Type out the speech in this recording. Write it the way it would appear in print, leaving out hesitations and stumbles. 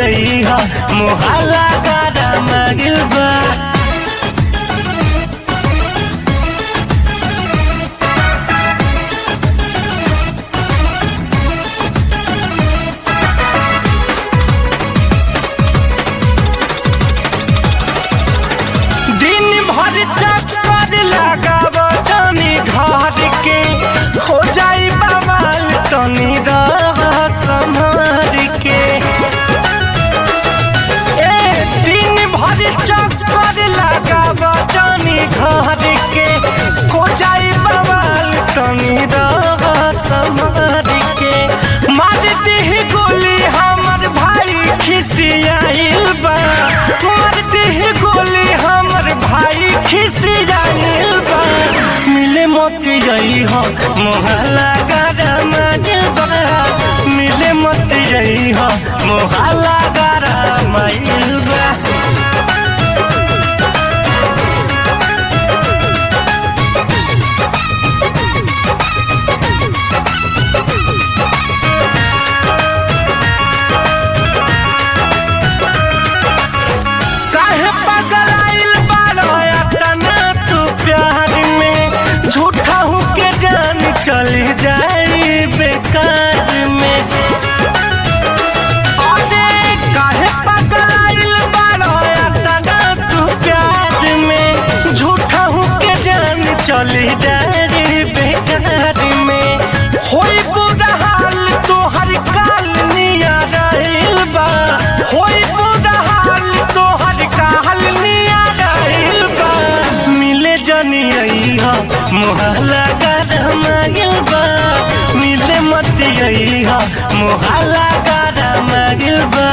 जइहा मोहल्ला गरम गिल बा। दिन भर चक्कर लगाव जानी घर के हो जाई बवाल तनी रह संभाल के। दिन भर चक्कर लगाव जानी घर के हो जाई बवाल तनी रह संभाल के। मार दीह गोली हमर भाई खिसियाइल बा, मार दीह गोली हमर भाई खिसियाइल बा। मिले मत जइहा मोहल्ला गरम गिल बा, मिले मत जइहा मोहल्ला गरम गिल बा। काहे पगलाइल बारो तना तू प्यार में, झूठा हूँ के जान चली जाई बेकार में। अरे काहे पगलाइल बारो तना तू प्यार में, झूठा हूँ के जान चली जाई बेकार में। होई बुरा हाल तोहर काल निया रहिल बा, होई बुरा हाल तोहर काल निया रहिल बा। मिले जानी अइहा मोहल्ला गरम गिल बा, मिले मत अइहा मोहल्ला गरम गिल बा।